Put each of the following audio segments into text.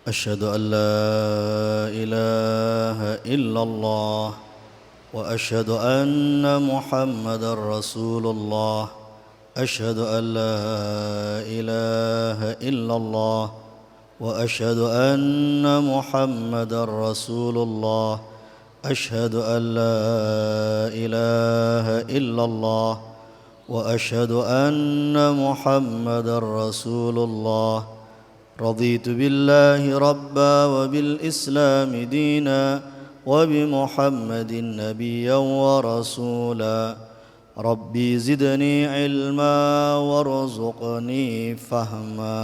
أشهد أن لا إله إلا الله وأشهد أن محمدا رسول الله أشهد أن لا إله إلا الله وأشهد أن محمدا رسول الله أشهد أن لا إله إلا الله وأشهد أن محمدا رسول الله رضيت بالله ربا وبالإسلام دينا وبمحمد نبيا ورسولا ربي زدني علما وارزقني فهما.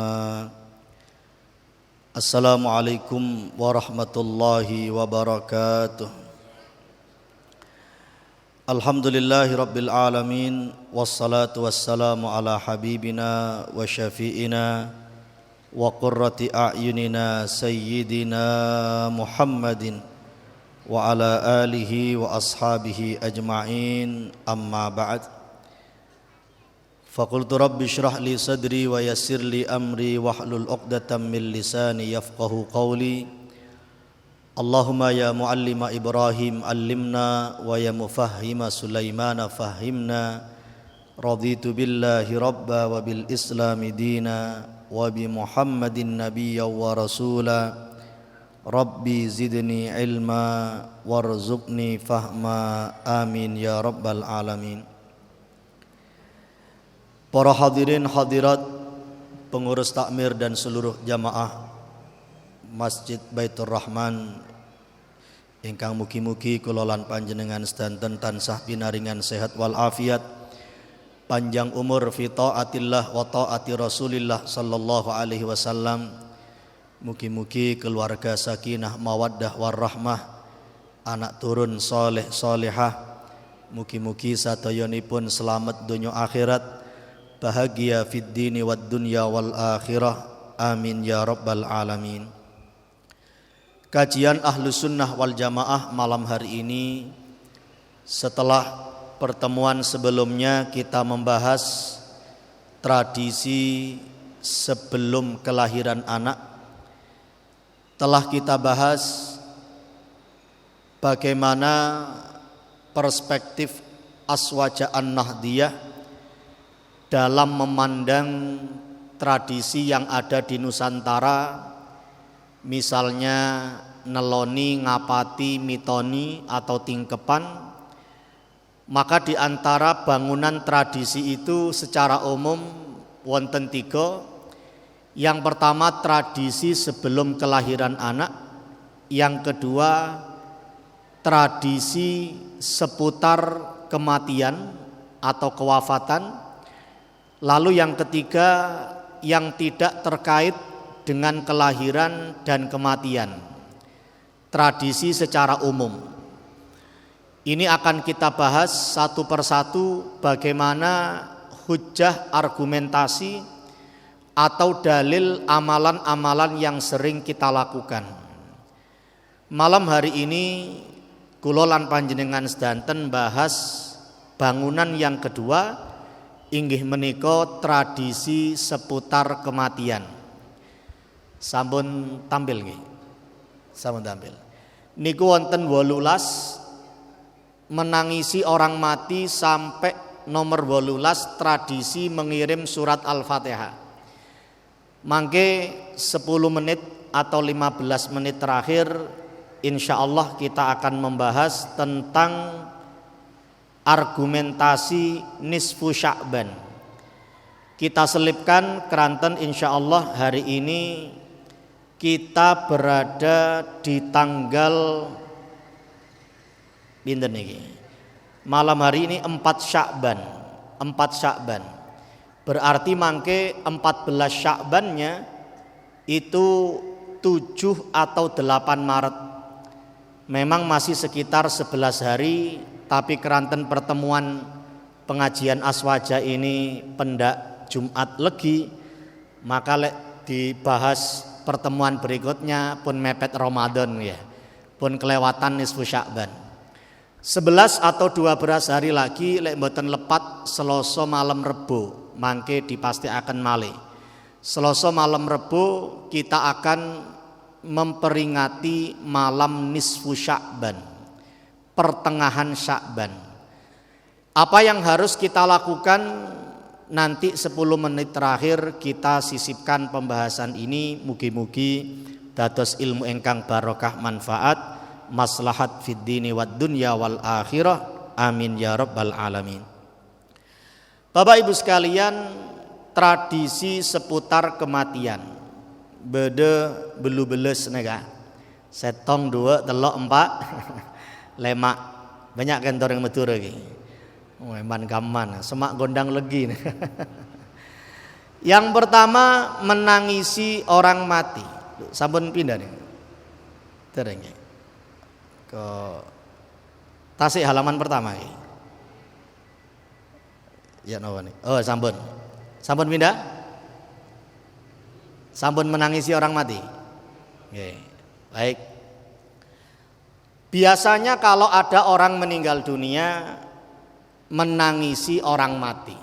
السلام عليكم ورحمة الله وبركاته. Alhamdulillahi Rabbil Alamin. Wassalatu wassalamu ala habibina wa syafi'ina wa qurrati a'yunina sayyidina Muhammadin wa ala alihi wa ashabihi ajma'in, amma ba'd. Faqultu rabbi shrah li sadri wa yassir li amri wahlul 'uqdatam min lisani yafqahu qawli. Allahumma ya muallima Ibrahim allimna wa ya mufahhima Sulaimana fahimna. Raditu billahi rabba wa bil islami dina wa bi Muhammadin nabiyya wa rasula. Rabbi zidni ilma warzuqni fahma. Amin ya rabbal alamin. Para hadirin hadirat, pengurus takmir dan seluruh jamaah Masjid Baitur Rahman ingkang mugi-mugi kula lan panjenengan sedanten tansah pinaringan sehat wal afiat, panjang umur fi taatillah wa taati Rasulillah sallallahu alaihi wasallam. Mugi-mugi keluarga sakinah mawaddah warahmah, anak turun saleh salihah. Mugi-mugi sadayanipun selamat dunya akhirat, bahagia fid dini wad dunya wal akhirah. Amin ya rabbal alamin. Kajian Ahlus Sunnah wal Jamaah malam hari ini, setelah pertemuan sebelumnya kita membahas tradisi sebelum kelahiran anak, telah kita bahas bagaimana perspektif Aswaja An-Nahdiyah dalam memandang tradisi yang ada di Nusantara. Misalnya neloni, ngapati, mitoni atau tingkepan. Maka di antara bangunan tradisi itu secara umum wonten tiga. Yang pertama tradisi sebelum kelahiran anak. Yang kedua tradisi seputar kematian atau kewafatan. Lalu yang ketiga yang tidak terkait dengan kelahiran dan kematian, tradisi secara umum. Ini akan kita bahas satu persatu bagaimana hujjah argumentasi atau dalil amalan-amalan yang sering kita lakukan. Malam hari ini kula lan panjenengan sedanten bahas bangunan yang kedua, inggih menika tradisi seputar kematian. Sampun tampil nggih. Sampun tampil. Niku wonten 18 menangisi orang mati sampai nomor 18 tradisi mengirim surat Al-Fatihah. Mangke 10 menit atau 15 menit terakhir insyaallah kita akan membahas tentang argumentasi nisfu Sya'ban. Kita selipkan keranten insyaallah hari ini kita berada di tanggal pinten niki? Malam hari ini 4 Sya'ban. 4 Sya'ban. Berarti mangke 14 Sya'bannya itu 7 atau 8 Maret. Memang masih sekitar 11 hari, tapi keranten pertemuan pengajian Aswaja ini pendak Jumat Legi, maka dibahas pertemuan berikutnya pun mepet Ramadan ya, pun kelewatan nisfu Sya'ban. 11 atau 12 hari lagi lek mboten lepat Selasa malam Rebo mangke dipasti akan malih. Selasa malam Rebo kita akan memperingati malam nisfu Sya'ban, pertengahan Sya'ban. Apa yang harus kita lakukan? Nanti 10 menit terakhir kita sisipkan pembahasan ini, mugi-mugi dados ilmu engkang barokah manfaat maslahat fid dini wad dunya wal akhirah, amin ya rabbal alamin. Bapak Ibu sekalian, tradisi seputar kematian bede belu beles nega setong 2 telok 4 lemak banyak kantor yang metur lagi. Eman gaman, semak gondang legi. Yang pertama, menangisi orang mati. Sampun pindah nih. Terengnya. Ke Tasik halaman pertama. Ya nawa nih. Oh, sampun. Sampun pindah? Sampun menangisi orang mati. Oke. Baik. Biasanya kalau ada orang meninggal dunia, menangisi orang mati.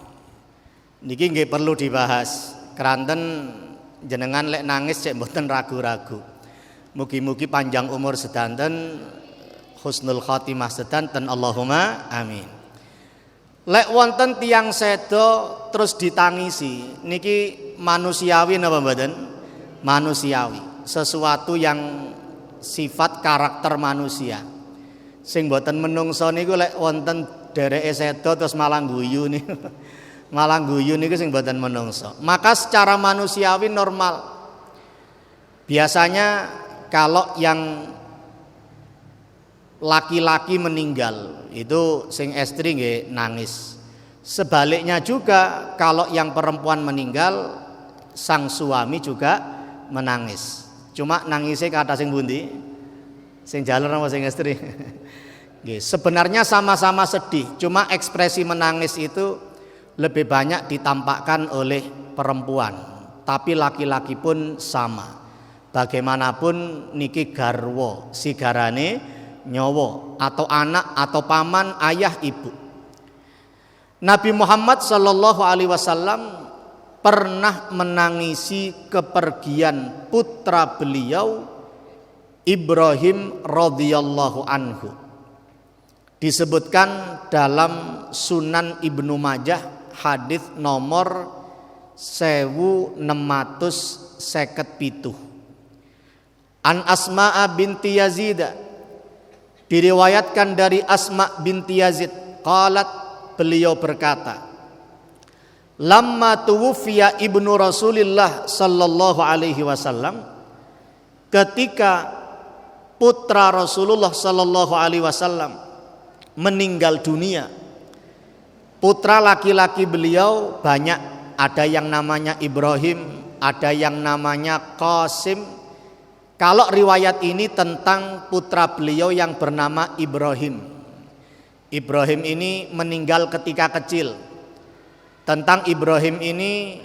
Niki nggih perlu dibahas. Keranten jenengan lek nangis cek mboten ragu-ragu. Mugi-mugi panjang umur sedanten, husnul khotimah sedanten, Allahumma amin. Lek wonten tiyang sedo terus ditangisi, niki manusiawi napa mboten? Manusiawi. Sesuatu yang sifat karakter manusia. Sing mboten menungso niku lek wonten dereke sedo terus malah guyu nih. Malah guyu niku sing mboten menungso. Maka secara manusiawi normal. Biasanya kalau yang laki-laki meninggal itu sing estri nggih nangis. Sebaliknya juga kalau yang perempuan meninggal sang suami juga menangis. Cuma nangisnya kata sing bundi? Sing jaler apa sing estri? Sebenarnya sama-sama sedih, cuma ekspresi menangis itu lebih banyak ditampakkan oleh perempuan, tapi laki-laki pun sama. Bagaimanapun niki garwo, sigarane nyowo, atau anak atau paman, ayah, ibu. Nabi Muhammad sallallahu alaihi wasallam pernah menangisi kepergian putra beliau Ibrahim radhiyallahu anhu. Disebutkan dalam Sunan Ibnu Majah hadis nomor 1657. An Asma'a binti Yazid, diriwayatkan dari Asma binti Yazid, qalat, beliau berkata, lamma tuwfiya ibnu Rasulillah sallallahu alaihi wasallam, ketika putra Rasulullah sallallahu alaihi wasallam meninggal dunia. Putra laki-laki beliau banyak, ada yang namanya Ibrahim, ada yang namanya Qasim. Kalau riwayat ini tentang putra beliau yang bernama Ibrahim. Ibrahim ini meninggal ketika kecil. Tentang Ibrahim ini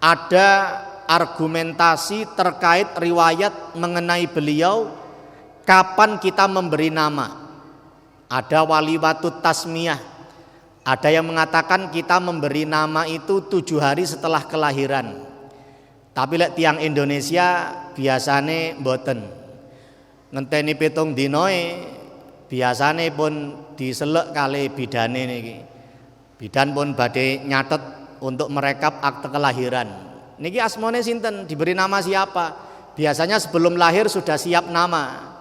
ada argumentasi terkait riwayat mengenai beliau, kapan kita memberi nama. Ada waliwatut tasmiyah. Ada yang mengatakan kita memberi nama itu 7 hari setelah kelahiran. Tapi lek tiang Indonesia biasane mboten. Ngenteni 7 dinoe biasane pun diselek kali bidane niki. Bidan pun badhe nyatet untuk merekap akte kelahiran. Niki asmane sinten, diberi nama siapa? Biasanya sebelum lahir sudah siap nama.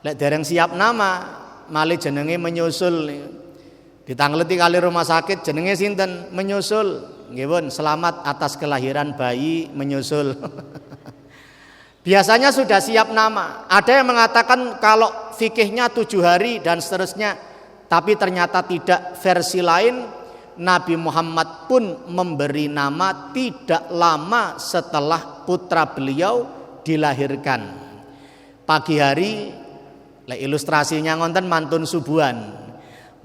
Lek dereng siap nama, malih jenenge menyusul. Ditangleti kali rumah sakit, jenenge sinten? Menyusul. Nggih pun, selamat atas kelahiran bayi menyusul. Biasanya sudah siap nama. Ada yang mengatakan kalau fikihnya 7 hari dan seterusnya, tapi ternyata tidak. Versi lain, Nabi Muhammad pun memberi nama tidak lama setelah putra beliau dilahirkan. Pagi hari, ilustrasinya ngonten mantun subuhan.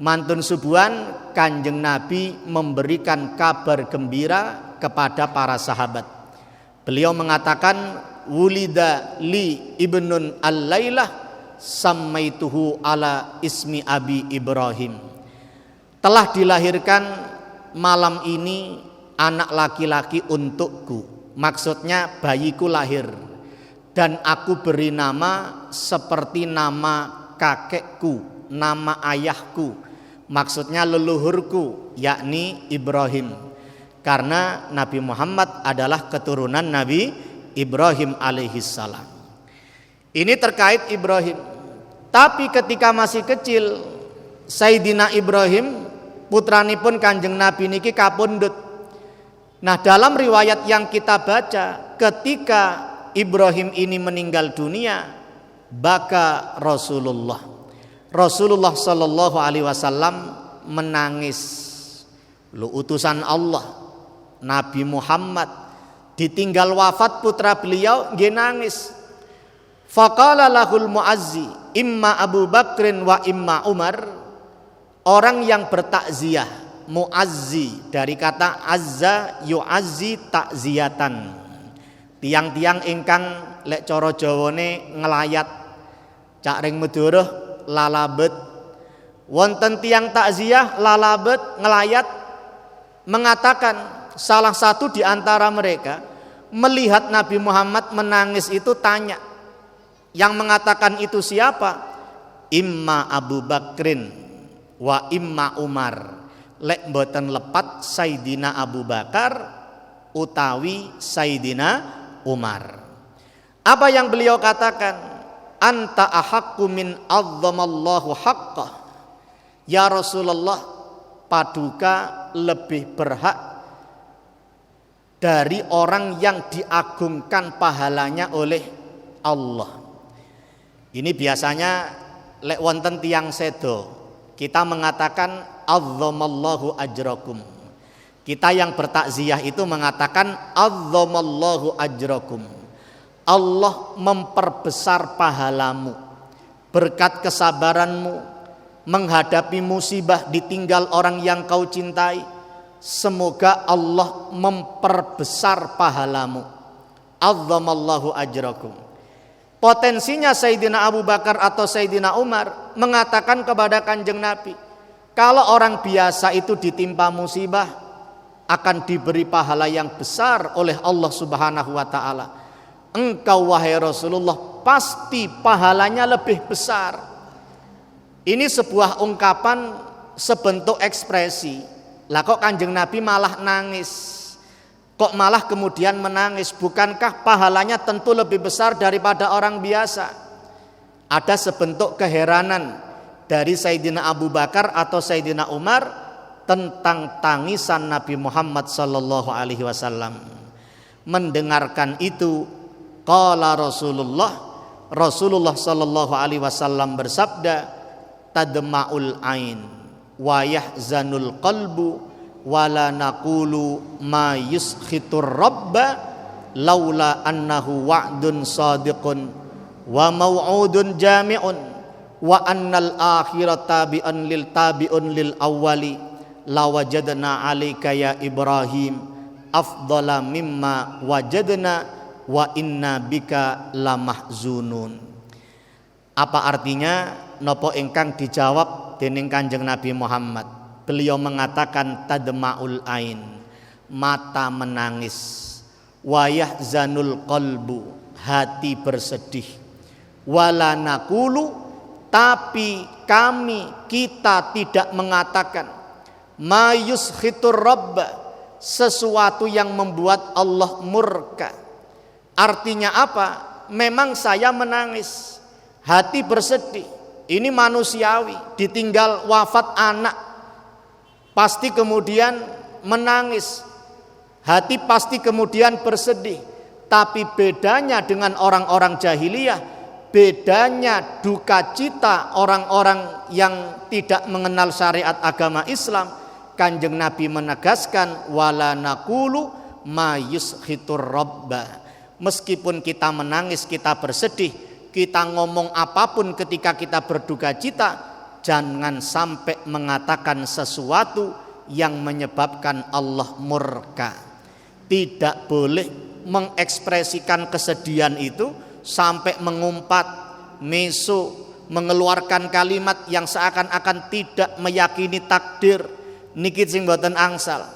Mantun subuhan, Kanjeng Nabi memberikan kabar gembira kepada para sahabat. Beliau mengatakan, wulida li ibnun al-lailah sammaituhu ala ismi abi Ibrahim. Telah dilahirkan malam ini anak laki-laki untukku. Maksudnya bayiku lahir. dan aku beri nama seperti nama kakekku, nama ayahku, maksudnya leluhurku, yakni Ibrahim, karena Nabi Muhammad adalah keturunan Nabi Ibrahim alaihissalam. Ini terkait Ibrahim. Tapi ketika masih kecil, Sayyidina Ibrahim putranipun Kanjeng Nabi niki kapundhut. Nah, dalam riwayat yang kita baca, ketika Ibrahim ini meninggal dunia, baka Rasulullah sallallahu alaihi wasallam menangis. Utusan Allah Nabi Muhammad ditinggal wafat putra beliau nggih nangis. Faqala lahul muazzi imma Abu Bakrin wa imma Umar. Orang yang bertakziah, muazzi dari kata azza yuazzi takziatan. Tiang-tiang ingkang lek cara Jawane ngelayat, cak ring Madura lalabet. Wonten tiang takziah lalabet ngelayat, mengatakan salah satu di antara mereka melihat Nabi Muhammad menangis itu tanya, yang mengatakan itu siapa? Imma Abu Bakrin wa imma Umar. Lek mboten lepat Sayyidina Abu Bakar utawi Sayyidina Umar. Apa yang beliau katakan? Anta ahaqqu min azzamallahu haqqah. Ya Rasulullah, paduka lebih berhak dari orang yang diagungkan pahalanya oleh Allah. Ini biasanya lek wonten tiyang sedo, kita mengatakan azzamallahu ajrakum. Kita yang bertakziah itu mengatakan azzamallahu ajrakum. Allah memperbesar pahalamu berkat kesabaranmu menghadapi musibah ditinggal orang yang kau cintai. Semoga Allah memperbesar pahalamu. Azzamallahu ajrakum. Potensinya Sayyidina Abu Bakar atau Sayyidina Umar mengatakan kepada Kanjeng Nabi, kalau orang biasa itu ditimpa musibah akan diberi pahala yang besar oleh Allah Subhanahu wa taala. Engkau wahai Rasulullah pasti pahalanya lebih besar. Ini sebuah ungkapan sebentuk ekspresi. Lah kok Kanjeng Nabi malah nangis? Kok malah kemudian menangis? Bukankah pahalanya tentu lebih besar daripada orang biasa? Ada sebentuk keheranan dari Sayyidina Abu Bakar atau Sayyidina Umar tentang tangisan Nabi Muhammad sallallahu alaihi wasallam. Mendengarkan itu, qala Rasulullah sallallahu alaihi wasallam bersabda, tadma'ul ain wa yahzanul qalbu wa la naqulu ma yuskhitur rabba laula annahu wa'dun sadiqun wa maw'udun jami'un wa annal akhirata tabi'un lil awwali lawajadna alika ya Ibrahim afdala mimma wajadna wa inna bika lamahzunun. Apa artinya napa ingkang dijawab dening Kanjeng Nabi Muhammad? Beliau mengatakan tadma'ul ain, mata menangis, wa yahzanul qalbu, hati bersedih, wala naqulu, tapi kita tidak mengatakan ma yuskhitur rabba, sesuatu yang membuat Allah murka. Artinya apa? Memang saya menangis, hati bersedih, ini manusiawi, ditinggal wafat anak pasti kemudian menangis, hati pasti kemudian bersedih. Tapi bedanya dengan orang-orang jahiliyah, bedanya duka cita orang-orang yang tidak mengenal syariat agama Islam, Kanjeng Nabi menegaskan wala naqulu ma yuskhitur rabba. Meskipun kita menangis, kita bersedih, kita ngomong apapun ketika kita berduka cita, jangan sampai mengatakan sesuatu yang menyebabkan Allah murka. Tidak boleh mengekspresikan kesedihan itu sampai mengumpat, meso, mengeluarkan kalimat yang seakan-akan tidak meyakini takdir. Niki sing mboten angsal.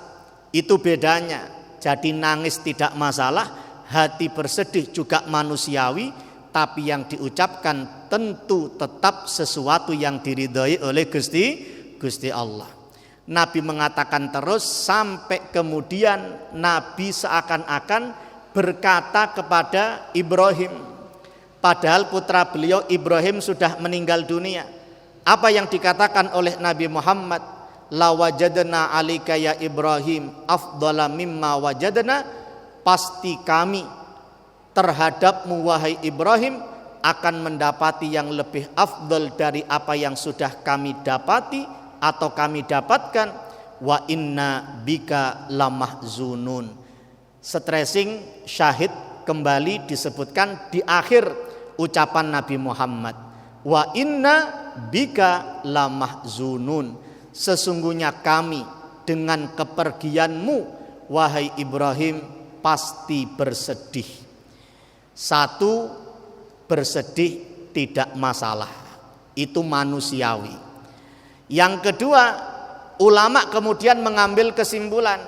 Itu bedanya. Jadi nangis tidak masalah, hati bersedih juga manusiawi, tapi yang diucapkan tentu tetap sesuatu yang diridhoi oleh Gusti Allah. Nabi mengatakan terus sampai kemudian Nabi seakan-akan berkata kepada Ibrahim, padahal putra beliau Ibrahim sudah meninggal dunia. Apa yang dikatakan oleh Nabi Muhammad, la wajadna alika ya Ibrahim afdala mimma wajadna, pasti kami terhadapmu wahai Ibrahim akan mendapati yang lebih afdal dari apa yang sudah kami dapati atau kami dapatkan. Wa inna bika lamahzunun. Stressing syahid kembali disebutkan di akhir ucapan Nabi Muhammad, wa inna bika lamahzunun, sesungguhnya kami dengan kepergianmu wahai Ibrahim pasti bersedih. Satu, bersedih tidak masalah, itu manusiawi. Yang kedua, ulama kemudian mengambil kesimpulan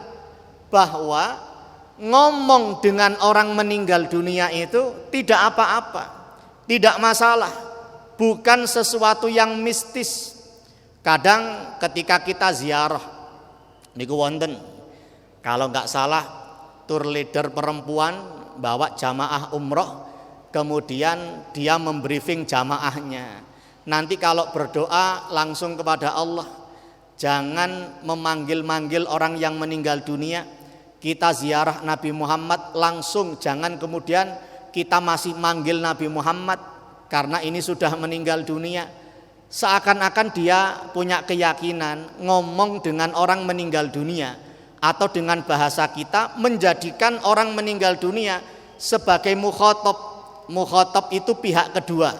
bahwa ngomong dengan orang meninggal dunia itu tidak apa-apa, tidak masalah, bukan sesuatu yang mistis. Kadang ketika kita ziarah niku wonten, kalau nggak salah tour leader perempuan bawa jamaah umroh, kemudian dia membriefing jamaahnya, nanti kalau berdoa langsung kepada Allah, jangan memanggil-manggil orang yang meninggal dunia. Kita ziarah Nabi Muhammad langsung, jangan kemudian kita masih manggil Nabi Muhammad karena ini sudah meninggal dunia. Seakan-akan dia punya keyakinan ngomong dengan orang meninggal dunia, atau dengan bahasa kita menjadikan orang meninggal dunia sebagai mukhatab. Mukhatab itu pihak kedua.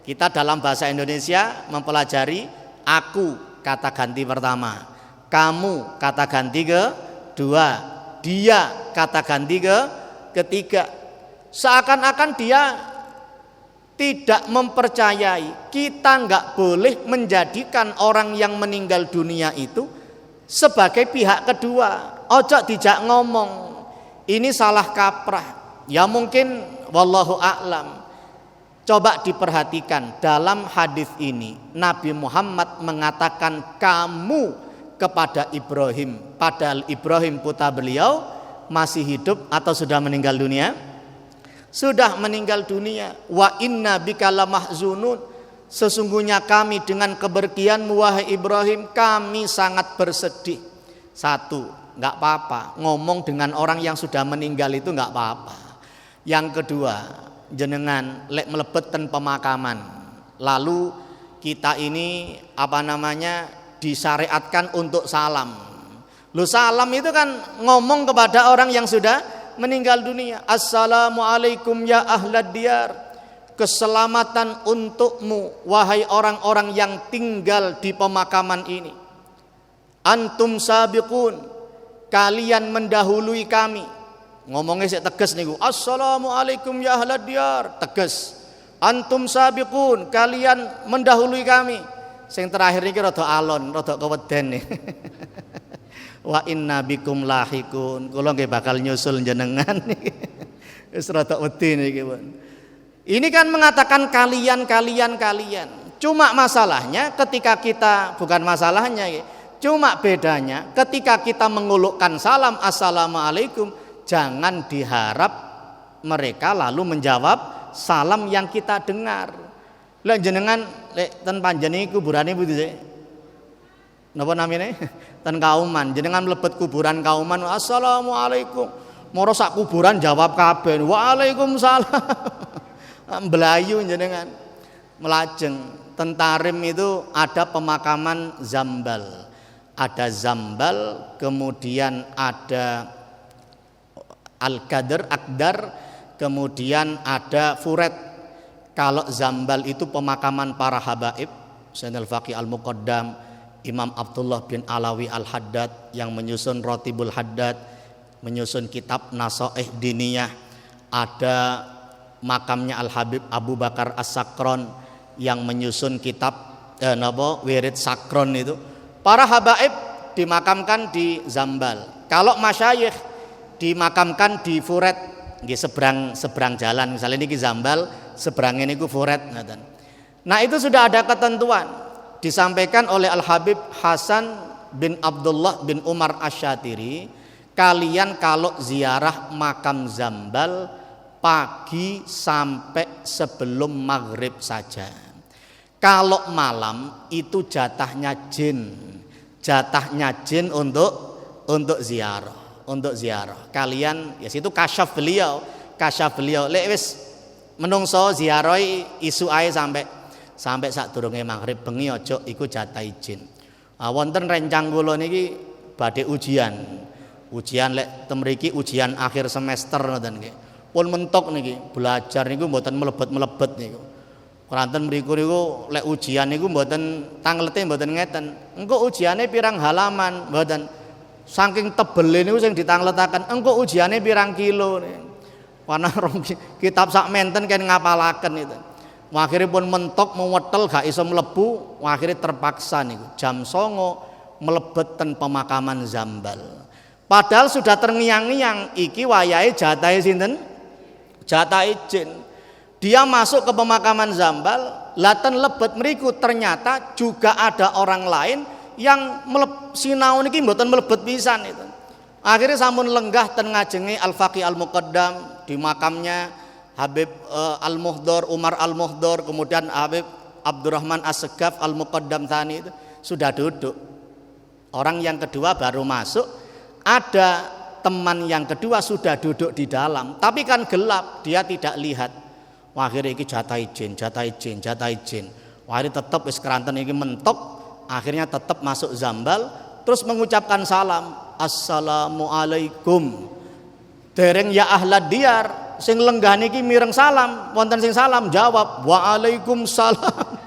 Kita dalam bahasa Indonesia mempelajari aku kata ganti pertama, kamu kata ganti kedua, dia kata ganti ketiga. Seakan-akan dia tidak mempercayai, kita nggak boleh menjadikan orang yang meninggal dunia itu sebagai pihak kedua. Ojo dijak ngomong, ini salah kaprah. Ya mungkin wallahu a'lam. Coba diperhatikan dalam hadis ini Nabi Muhammad mengatakan kamu kepada Ibrahim, padahal Ibrahim putra beliau masih hidup atau sudah meninggal dunia? Sudah meninggal dunia. Wa inna bika lamahzunun, sesungguhnya kami dengan kepergianmu wahai Ibrahim kami sangat bersedih. Satu, nggak apa-apa ngomong dengan orang yang sudah meninggal, itu nggak apa-apa. Yang kedua, jenengan lek melebet ten pemakaman, lalu kita ini disyariatkan untuk salam. Lu salam itu kan ngomong kepada orang yang sudah meninggal dunia. Assalamualaikum ya ahlad diyar, keselamatan untukmu wahai orang-orang yang tinggal di pemakaman ini. Antum sabiqun, kalian mendahului kami. Ngomongnya sik tegas niku. Assalamualaikum ya ahlad diyar, tegas. Antum sabiqun, kalian mendahului kami. Sing terakhir niki rada alon, rada keweden nih. Wa inna bikum lahikun, kula nggih bakal nyusul jenengan niki. Wis rada wedi niki, Pun. Ini kan mengatakan kalian. Cuma masalahnya ketika kita, bukan masalahnya, cuma bedanya ketika kita mengulukkan salam assalamualaikum, jangan diharap mereka lalu menjawab salam yang kita dengar. Lah jenengan lek ten panjenengan kuburane pundi sih? Napa namine? Ten Kauman, jenengan mlebet kuburan Kauman, assalamualaikum. Moro sak kuburan jawab kabeh, waalaikumsalam. Melayu jenengan. Melajeng. Ten Tarim itu ada pemakaman Zambal. Ada Zambal, kemudian ada Al-Qadar, Akdar, kemudian ada Furet. Kalau Zambal itu pemakaman para habaib, Sayyidina Al-Faqih Al-Muqaddam, Imam Abdullah bin Alawi Al-Haddad yang menyusun Rotibul Haddad, menyusun kitab Nasaih Diniyah. Ada makamnya Al-Habib Abu Bakar As-Sakron yang menyusun kitab Wirid Sakron itu. Para habaib dimakamkan di Zambal. Kalau masyayikh dimakamkan di Furet. nggih seberang jalan, misalnya niki Zambal, seberangnya niku Furet ngoten. Nah, itu sudah ada ketentuan disampaikan oleh Al Habib Hasan bin Abdullah bin Umar Asy-Syatiri, kalian kalau ziarah makam Zambal pagi sampai sebelum maghrib saja. Kalau malam itu jatahnya jin untuk ziarah. Kalian ya situ kasyaf beliau. Lek wis menungso ziarah isu ae sampai sadurunge maghrib bengi aja iku jatah jin. Wonten rencang kula niki badhe ujian lek temriki ujian akhir semester ngoten nggih. Pun mentok niki belajar niku mboten melebet niku. Keranten mriku niku lek ujian niku mboten tanglete mboten ngeten. Engko ujiane pirang halaman mboten. Saking tebele niku sing ditangletaken. Engko ujiane pirang kilo. Wana kitab sak menten kan ngapalaken itu. Akhire pun mentok mewetel gak iso mlebu, akhire terpaksa niku jam 09.00 mlebet ten pemakaman Zambal. Padahal sudah terngiang-ngiang iki wayahe jatahe sinten? Jatahe jin. Dia masuk ke pemakaman Zambal, laten lebet mriku ternyata juga ada orang lain yang sinau niki mboten mlebet pisan itu. Akhirnya sampun lenggah ten ngajenge Al-Faqih Al-Muqaddam di makamnya Habib Al-Muhdor, Umar Al-Muhdor, kemudian Habib Abdurrahman As-Segaf Al-Muqaddam Tsani itu sudah duduk. Orang yang kedua baru masuk, ada teman yang kedua sudah duduk di dalam, tapi kan gelap, dia tidak lihat. Wah, akhirnya iki jatah izin. Wah, akhirnya tetap wis keranten iki mentok, akhirnya tetap masuk Zambal, terus mengucapkan salam, Assalamualaikum. Dereng ya ahlad diyar, sing lenggah niki mireng salam, wonten sing salam jawab Waalaikumsalam.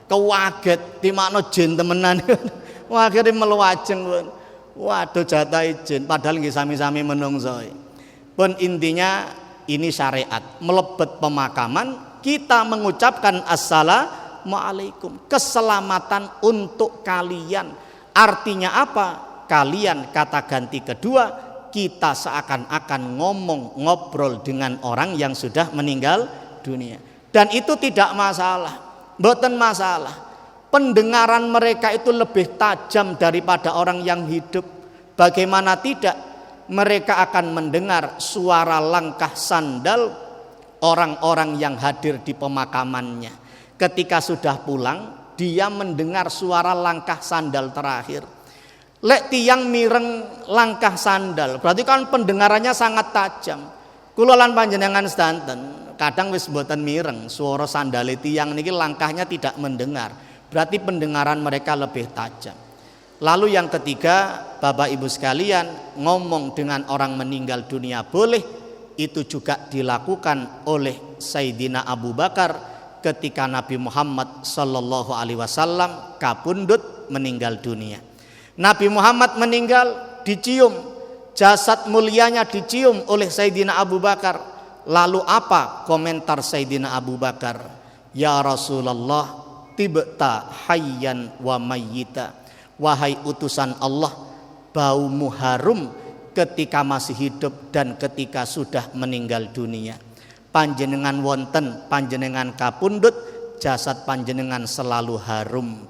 Kewaget timakno jin temenan. Wah, akhirnya meluajeng. Waduh jatah izin, padahal nggih sami-sami menungso. Pun intinya ini syariat, melebet pemakaman kita mengucapkan assalamualaikum, keselamatan untuk kalian. Artinya apa? Kalian kata ganti kedua, kita seakan-akan ngobrol dengan orang yang sudah meninggal dunia. Dan itu tidak masalah, mboten masalah. Pendengaran mereka itu lebih tajam daripada orang yang hidup. Bagaimana tidak? Mereka akan mendengar suara langkah sandal orang-orang yang hadir di pemakamannya. Ketika sudah pulang, dia mendengar suara langkah sandal terakhir. Lek tiang mireng langkah sandal, berarti kan pendengarannya sangat tajam. Kula lan panjenengan sedanten, kadang wis mboten mireng suara sandale tiang niki langkahnya tidak mendengar. Berarti pendengaran mereka lebih tajam. Lalu yang ketiga, Bapak Ibu sekalian, ngomong dengan orang meninggal dunia boleh, itu juga dilakukan oleh Sayyidina Abu Bakar ketika Nabi Muhammad sallallahu alaihi wasallam kapundhut meninggal dunia. Nabi Muhammad meninggal, dicium, jasad mulianya dicium oleh Sayyidina Abu Bakar. Lalu apa komentar Sayyidina Abu Bakar? Ya Rasulullah, tibta hayyan wa mayyita. Wahai utusan Allah, baumu harum ketika masih hidup dan ketika sudah meninggal dunia. Panjenengan wonten, panjenengan kapundhut, jasad panjenengan selalu harum.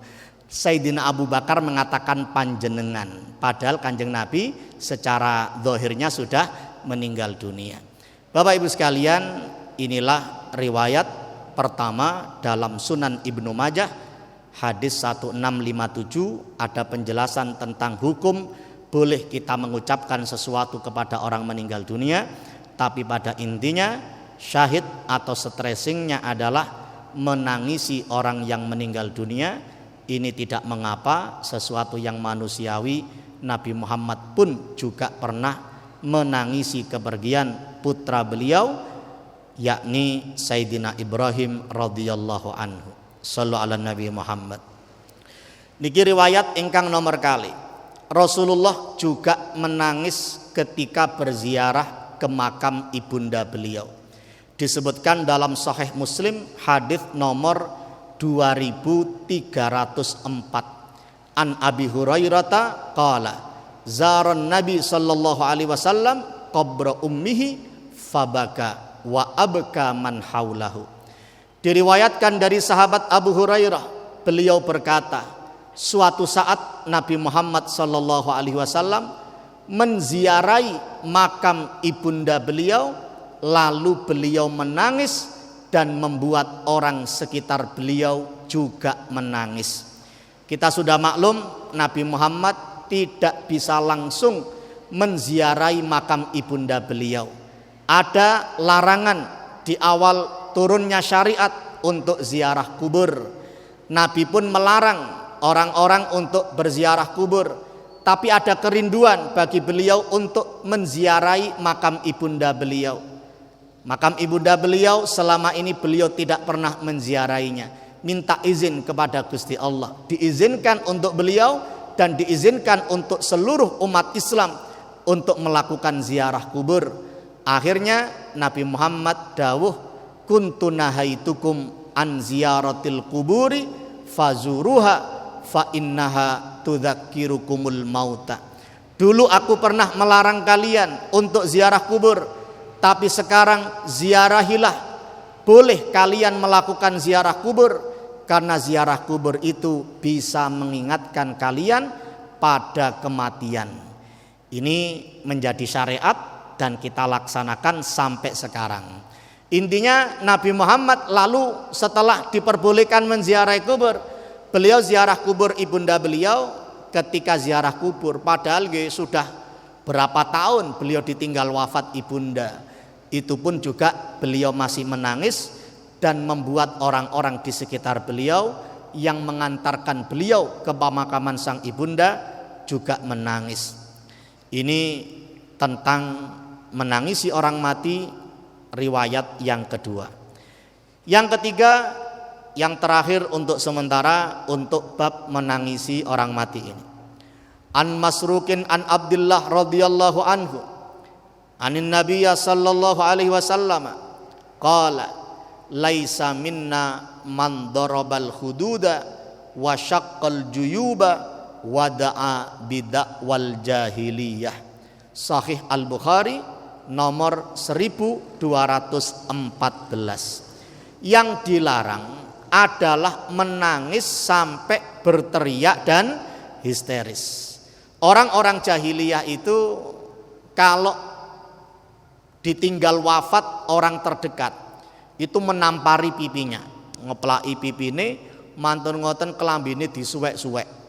Sayyidina Abu Bakar mengatakan panjenengan, padahal Kanjeng Nabi secara zahirnya sudah meninggal dunia. Bapak Ibu sekalian, inilah riwayat pertama dalam Sunan Ibnu Majah. Hadis 1657 ada penjelasan tentang hukum boleh kita mengucapkan sesuatu kepada orang meninggal dunia, tapi pada intinya syahid atau stressingnya adalah menangisi orang yang meninggal dunia. Ini tidak mengapa, sesuatu yang manusiawi. Nabi Muhammad pun juga pernah menangisi kepergian putra beliau, yakni Sayyidina Ibrahim radhiyallahu anhu. Sallu ala Nabi Muhammad. Niki riwayat ingkang nomor kali. Rasulullah juga menangis ketika berziarah ke makam ibunda beliau. Disebutkan dalam Sahih Muslim hadis nomor 2304. An Abi Hurairah qala zaran Nabi sallallahu alaihi wasallam qabra ummihi fabaka wa abka man haulahu. Diriwayatkan dari sahabat Abu Hurairah, beliau berkata, suatu saat Nabi Muhammad sallallahu alaihi wasallam menziarahi makam ibunda beliau, lalu beliau menangis dan membuat orang sekitar beliau juga menangis. Kita sudah maklum Nabi Muhammad tidak bisa langsung menziarahi makam ibunda beliau. Ada larangan di awal turunnya syariat untuk ziarah kubur. Nabi pun melarang orang-orang untuk berziarah kubur, tapi ada kerinduan bagi beliau untuk menziarahi makam ibunda beliau. Makam ibunda beliau selama ini beliau tidak pernah menziarahinya. Minta izin kepada Gusti Allah, diizinkan untuk beliau dan diizinkan untuk seluruh umat Islam untuk melakukan ziarah kubur. Akhirnya Nabi Muhammad dawuh, kuntu nahaitukum an ziyaratil kuburi fazuruha fa innaha tudzakirukumul mauta. Dulu aku pernah melarang kalian untuk ziarah kubur, tapi sekarang ziarahilah. Boleh kalian melakukan ziarah kubur, karena ziarah kubur itu bisa mengingatkan kalian pada kematian. Ini menjadi syariat dan kita laksanakan sampai sekarang. Intinya Nabi Muhammad lalu setelah diperbolehkan menziarahi kubur, beliau ziarah kubur ibunda beliau. Ketika ziarah kubur, padahal sudah berapa tahun beliau ditinggal wafat ibunda, itu pun juga beliau masih menangis dan membuat orang-orang di sekitar beliau yang mengantarkan beliau ke pemakaman sang ibunda juga menangis. Ini tentang menangisi orang mati, riwayat yang kedua. Yang ketiga, yang terakhir untuk sementara untuk bab menangisi orang mati ini. An Masrukin an Abdullah radhiyallahu anhu anin Nabiyya sallallahu alaihi wasallam qala laisa minna man darabal hududa wa syaqqal juyuba wa da'a bid'wal jahiliyah. Sahih Al-Bukhari nomor 1214. Yang dilarang adalah menangis sampai berteriak dan histeris. Orang-orang jahiliyah itu kalau ditinggal wafat orang terdekat itu menampari pipinya, ngeplaki pipine, mantun ngoten kelambine disuwek-suwek.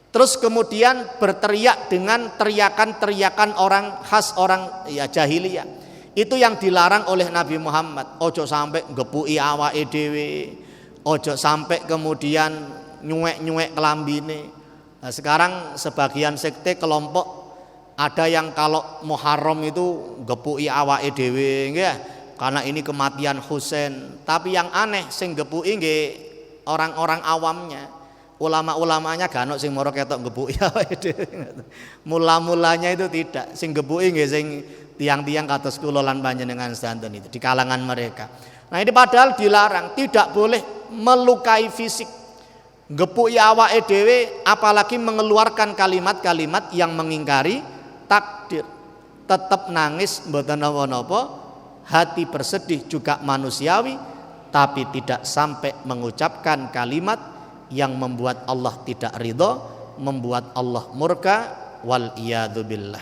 Terus kemudian berteriak dengan teriakan-teriakan orang khas orang jahiliyah. Itu yang dilarang oleh Nabi Muhammad. Ojo sampai ngepuki awake dhewe, ojo sampai kemudian nyuwek-nyuwek kelambine. Nah, sekarang sebagian sekte kelompok ada yang kalau Muharram itu ngepuki awake dhewe nggih, karena ini kematian Husain. Tapi yang aneh sing ngepuki nggih orang-orang awamnya. Ulama-ulamanya gak ono sing moro ketok ngepuki awake dhewe. Mula-mulanya itu tidak. Sing ngepuki nggih sing tiang-tiang kados kula lan panjenengan sedanten itu di kalangan mereka. Nah, ini padahal dilarang, tidak boleh melukai fisik. Ngepuki awake dhewe apalagi mengeluarkan kalimat-kalimat yang mengingkari takdir. Tetap nangis mboten napa-napa, hati bersedih juga manusiawi, tapi tidak sampai mengucapkan kalimat yang membuat Allah tidak ridho, membuat Allah murka, wal iyadu billah.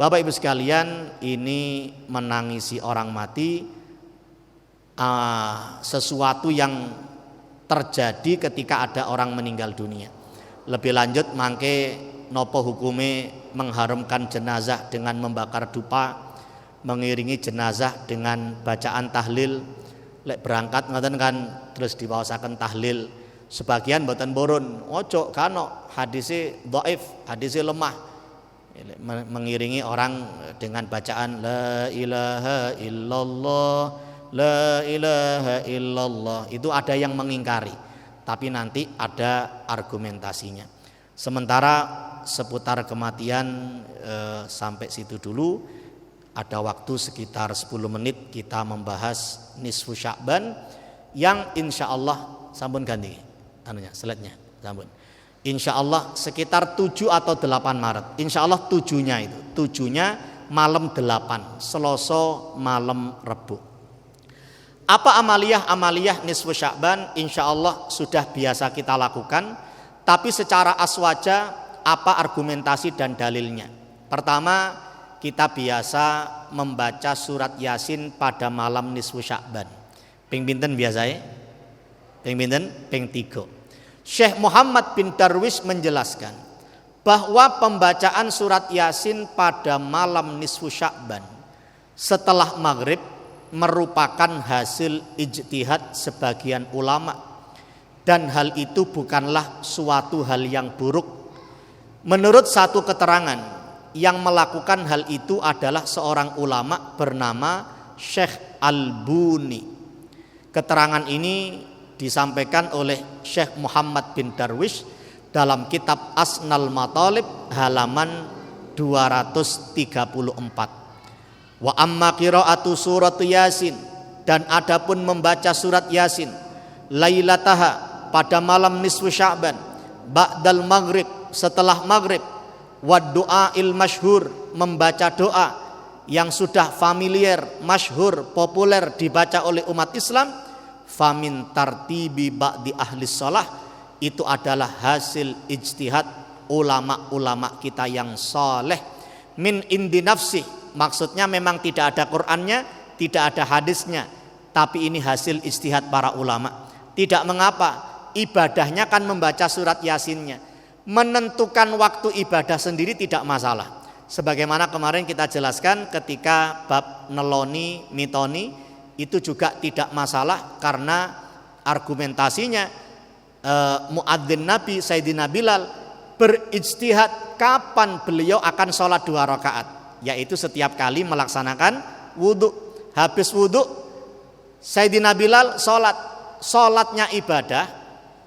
Bapak Ibu sekalian, ini menangisi orang mati sesuatu yang terjadi ketika ada orang meninggal dunia. Lebih lanjut mangke nopo hukume mengharumkan jenazah dengan membakar dupa, mengiringi jenazah dengan bacaan tahlil. Lek berangkat ngoten kan terus diwaosaken tahlil. Sebagian mboten purun, ojo kano hadise dhaif, hadise lemah. Mengiringi orang dengan bacaan la ilaha illallah, la ilaha illallah. Itu ada yang mengingkari, tapi nanti ada argumentasinya. Sementara seputar kematian sampai situ dulu. Ada waktu sekitar 10 menit kita membahas nisfu Sya'ban yang insya Allah sampun ganti slide-nya sampun. Insya Allah sekitar 7 atau 8 Maret. Insya Allah 7-nya itu. 7-nya malam 8, Selasa malam Rebu. Apa amaliyah nisfu Sya'ban? Insya Allah sudah biasa kita lakukan, tapi secara aswaja apa argumentasi dan dalilnya? Pertama, kita biasa membaca surat Yasin pada malam nisfu Sya'ban. Ping pinten biasa ya? Ping pinten? Ping 3. Syekh Muhammad bin Darwish menjelaskan bahwa pembacaan surat Yasin pada malam nisfu Sya'ban setelah maghrib merupakan hasil ijtihad sebagian ulama, dan hal itu bukanlah suatu hal yang buruk. Menurut satu keterangan, yang melakukan hal itu adalah seorang ulama bernama Syekh Al-Buni. Keterangan ini disampaikan oleh Syekh Muhammad bin Darwish dalam kitab Asnal Matalib halaman 234. Wa amma qiraatu surat Yasin, dan adapun membaca surat Yasin lailataha pada malam nisfu Sya'ban, ba'dal maghrib setelah maghrib, wa du'ail masyhur membaca doa yang sudah familiar, masyhur, populer dibaca oleh umat Islam, famin tartibi ba'di ahli shalah, itu adalah hasil ijtihad ulama-ulama kita yang saleh, min indi nafsi, maksudnya memang tidak ada Qur'annya, tidak ada hadisnya, tapi ini hasil ijtihad para ulama. Tidak mengapa, ibadahnya kan membaca surat Yasinnya. Menentukan waktu ibadah sendiri tidak masalah. Sebagaimana kemarin kita jelaskan ketika bab neloni mitoni, itu juga tidak masalah karena argumentasinya muadzin Nabi Sayyidina Bilal berijtihad kapan beliau akan sholat 2 rakaat, yaitu setiap kali melaksanakan wudhu. Habis wudhu Sayyidina Bilal sholatnya ibadah,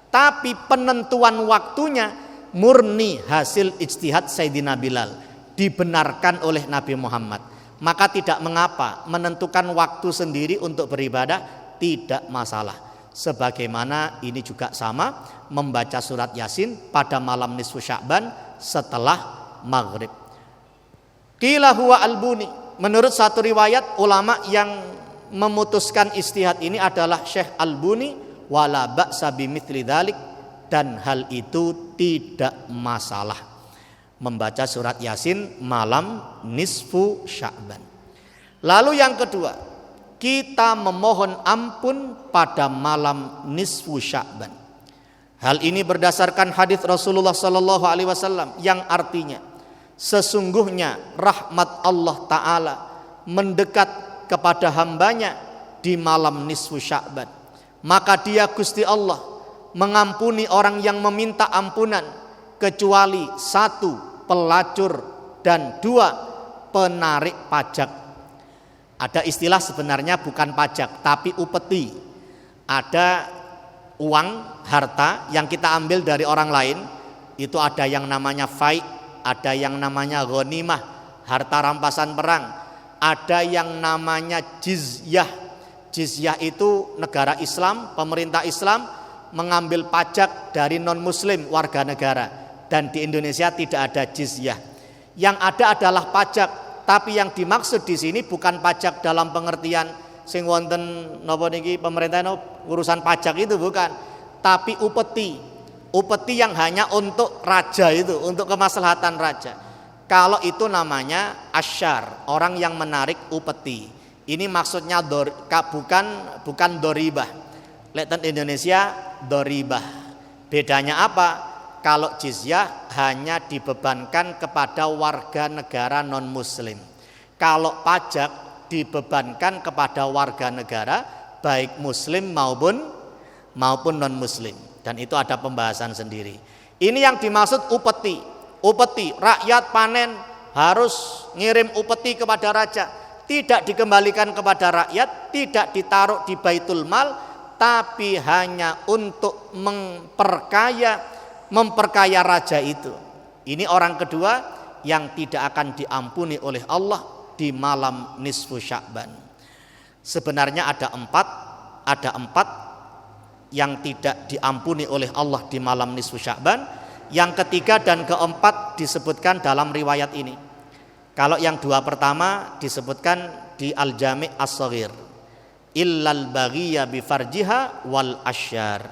tapi penentuan waktunya murni hasil ijtihad Sayyidina Bilal, dibenarkan oleh Nabi Muhammad. Maka tidak mengapa menentukan waktu sendiri untuk beribadah, tidak masalah. Sebagaimana ini juga sama membaca surat Yasin pada malam nisfu Sya'ban setelah maghrib. Qila huwa al-Buni, menurut satu riwayat ulama yang memutuskan ijtihad ini adalah Syekh Al-Buni, wala ba'sa bimithli dzalik, dan hal itu tidak masalah membaca surat Yasin malam nisfu Sya'ban. Lalu yang kedua, kita memohon ampun pada malam nisfu Sya'ban. Hal ini berdasarkan hadis Rasulullah sallallahu alaihi wasallam yang artinya sesungguhnya rahmat Allah taala mendekat kepada hambanya di malam nisfu Sya'ban. Maka dia Gusti Allah mengampuni orang yang meminta ampunan, kecuali 1 pelacur dan 2 penarik pajak. Ada istilah sebenarnya bukan pajak tapi upeti. Ada uang, harta yang kita ambil dari orang lain, itu ada yang namanya fai, ada yang namanya ghanimah, harta rampasan perang, ada yang namanya jizyah. Jizyah itu negara Islam, pemerintah Islam mengambil pajak dari non muslim warga negara, dan di Indonesia tidak ada jizyah. Yang ada adalah pajak, tapi yang dimaksud di sini bukan pajak dalam pengertian sing wonten napa niki pemerintah urusan pajak itu bukan, tapi upeti. Upeti yang hanya untuk raja itu, untuk kemaslahatan raja. Kalau itu namanya asyar, orang yang menarik upeti. Ini maksudnya bukan doribah. Leten Indonesia doribah. Bedanya apa? Kalau jizyah hanya dibebankan kepada warga negara non muslim. Kalau pajak dibebankan kepada warga negara baik muslim maupun non muslim. Dan itu ada pembahasan sendiri. Ini yang dimaksud upeti. Upeti, rakyat panen harus ngirim upeti kepada raja. Tidak dikembalikan kepada rakyat, tidak ditaruh di baitul mal, tapi hanya untuk memperkaya raja itu. Ini orang kedua yang tidak akan diampuni oleh Allah di malam nisfu Sya'ban. Sebenarnya ada empat yang tidak diampuni oleh Allah di malam nisfu Sya'ban. Yang ketiga dan keempat disebutkan dalam riwayat ini. Kalau yang dua pertama disebutkan di Al-Jami' As-Shaghir, illal baghiya bi farjiha wal asyar,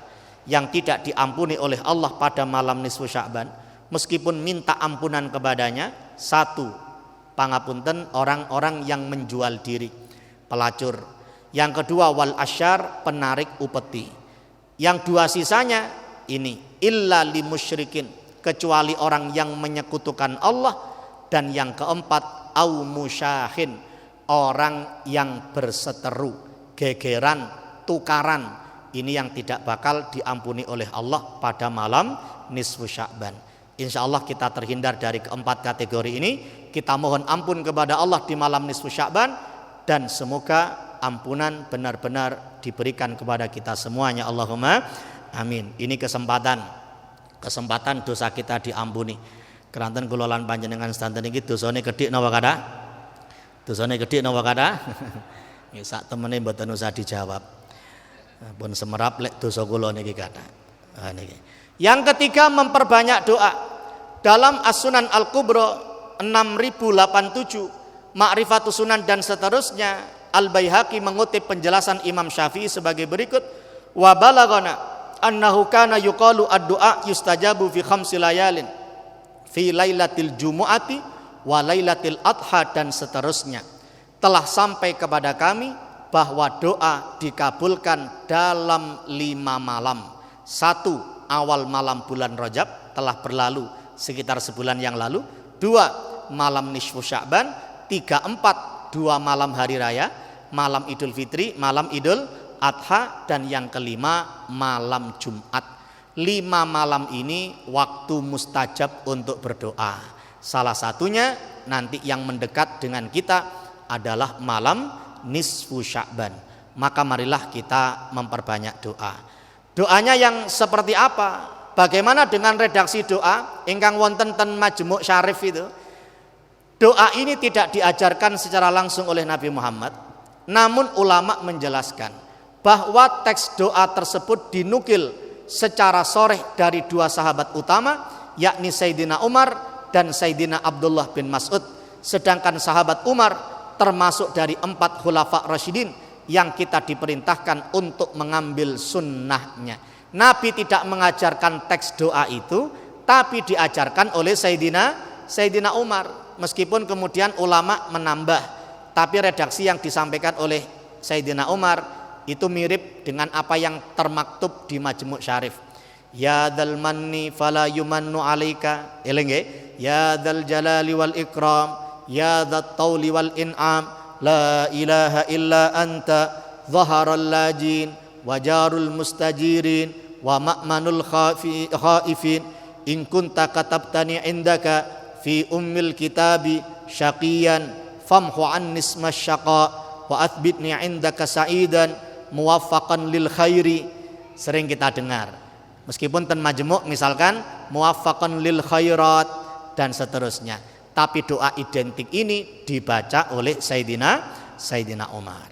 yang tidak diampuni oleh Allah pada malam nisfu Sya'ban meskipun minta ampunan kepadanya, satu, pangapunten orang-orang yang menjual diri, pelacur. Yang kedua wal asyar, penarik upeti. Yang dua sisanya ini illa li musyrikin, kecuali orang yang menyekutukan Allah. Dan yang keempat au musyahin, orang yang berseteru, gegeran, tukaran. Ini yang tidak bakal diampuni oleh Allah pada malam nisfu Sya'ban. Insya Allah kita terhindar dari keempat kategori ini. Kita mohon ampun kepada Allah di malam nisfu Sya'ban, dan semoga ampunan benar-benar diberikan kepada kita semuanya. Allahumma amin. Ini kesempatan dosa kita diampuni. Keranten kula lan panjenengan sedanten iki dosane gedhe napa kada? Dosane gedhe napa kada? Ya sak temene mboten usah dijawab. Pun semerap lek dosa kula niki kada. Niki. Yang ketiga, memperbanyak doa. Dalam As-Sunan Al-Kubra 6087, Ma'rifatus Sunan dan seterusnya, Al-Baihaqi mengutip penjelasan Imam Syafi'i sebagai berikut: wa balaghana annahu kana yuqalu ad-du'a yustajabu fi khamsi layalin fi lailatil jumu'ati wa lailatil adha, dan seterusnya. Telah sampai kepada kami bahwa doa dikabulkan dalam 5 malam. 1. Awal malam bulan Rajab, telah berlalu sekitar sebulan yang lalu. 2. Malam nisfu Sya'ban. 3, 4, 2 malam hari raya, malam Idul Fitri, malam Idul Adha, dan yang kelima malam Jumat. 5 malam ini waktu mustajab untuk berdoa. Salah satunya nanti yang mendekat dengan kita adalah malam nisfu Sya'ban. Maka marilah kita memperbanyak doa. Doanya yang seperti apa? Bagaimana dengan redaksi doa ingkang wonten ten Majmu' Syarif itu? Doa ini tidak diajarkan secara langsung oleh Nabi Muhammad, namun ulama menjelaskan bahwa teks doa tersebut dinukil secara sharih dari 2 sahabat utama, yakni Sayyidina Umar dan Sayyidina Abdullah bin Mas'ud. Sedangkan sahabat Umar termasuk dari 4 khulafa rasyidin yang kita diperintahkan untuk mengambil sunnahnya. Nabi tidak mengajarkan teks doa itu, tapi diajarkan oleh Sayyidina Umar. Meskipun kemudian ulama menambah, tapi redaksi yang disampaikan oleh Sayyidina Umar itu mirip dengan apa yang termaktub di Majmu' Syarif. Ya dzal manni fala yumannu alaika, ya dzal jalali wal ikram, ya dzat tauli wal in'am, la ilaha illa anta dhaharal lajin wajarul mustajirin wa ma'manul khaifin in kunta katabtani indaka fi ummil kitabi syaqiyan famhu annis masyaqa wa athbitni indaka sa'idan muwaffaqan lil khairi. Sering kita dengar, meskipun ten Majmu' misalkan muwaffaqan lil khairat dan seterusnya, tapi doa identik ini dibaca oleh Sayyidina Umar.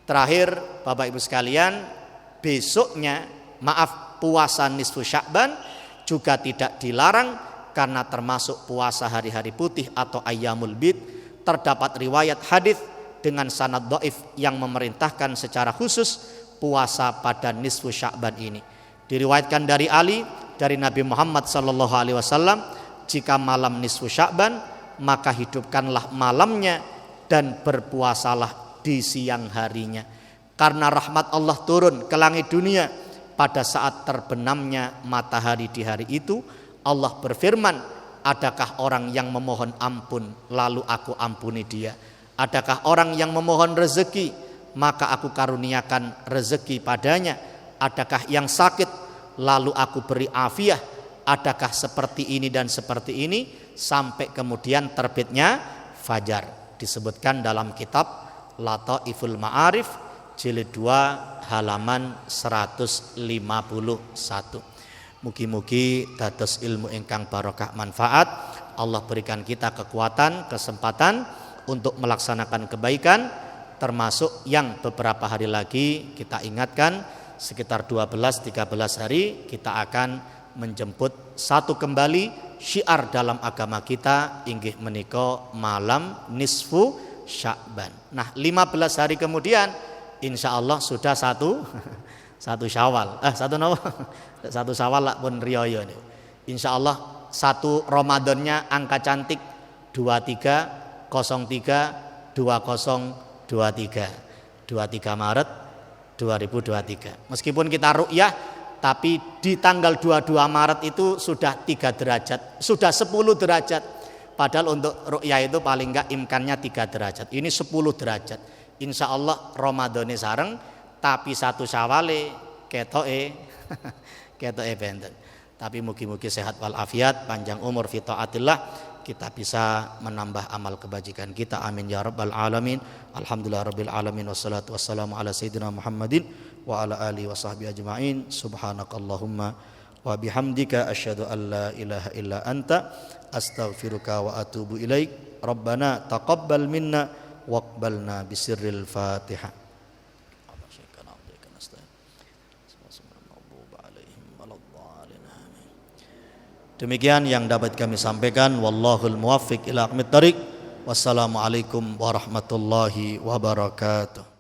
Terakhir Bapak Ibu sekalian, besoknya puasa nisfu Sya'ban juga tidak dilarang karena termasuk puasa hari-hari putih atau ayyamul bid. Terdapat riwayat hadis dengan sanad dhaif yang memerintahkan secara khusus puasa pada nisfu Sya'ban ini. Diriwayatkan dari Ali, dari Nabi Muhammad SAW, jika malam nisfu Sya'ban maka hidupkanlah malamnya dan berpuasalah di siang harinya. Karena rahmat Allah turun ke langit dunia pada saat terbenamnya matahari di hari itu, Allah berfirman, adakah orang yang memohon ampun lalu aku ampuni dia? Adakah orang yang memohon rezeki maka aku karuniakan rezeki padanya? Adakah yang sakit lalu aku beri afiah? Adakah seperti ini dan seperti ini? Sampai kemudian terbitnya fajar. Disebutkan dalam kitab Lataiful Ma'arif jilid 2 halaman 151. Mugi-mugi dados ilmu ingkang barokah manfaat. Allah berikan kita kekuatan, kesempatan untuk melaksanakan kebaikan, termasuk yang beberapa hari lagi kita ingatkan, sekitar 12-13 hari kita akan menjemput satu kembali syiar dalam agama kita inggih menika malam nisfu Sya'ban. Nah, 15 hari kemudian insya Allah sudah satu Syawal. Satu Syawal lah pun riyo nih. Insya Allah satu Ramadannya angka cantik 2303 Maret 2023. Meskipun kita ru'yah tapi di tanggal 22 Maret itu sudah 3 derajat, sudah 10 derajat. Padahal untuk ru'yah itu paling enggak imkannya 3 derajat. Ini 10 derajat. Insya Allah Ramadane sareng tapi satu Syawale ketoke benten. Tapi mugi-mugi sehat walafiat, panjang umur fi taatillah, kita bisa menambah amal kebajikan kita. Amin ya rabbal alamin. Alhamdulillah rabbil alamin, wassalatu wassalamu ala sayyidina Muhammadin wa ala alihi wa sahbihi ajma'in. Subhanakallahumma wa bihamdika asyhadu an la ilaha illa anta astaghfiruka wa atubu ilaik. Rabbana taqabbal minna waqbalna bisirril Fatihah. Demikian yang dapat kami sampaikan. Wallahul muwaffiq ila aqwamit thoriq. Wassalamualaikum warahmatullahi wabarakatuh.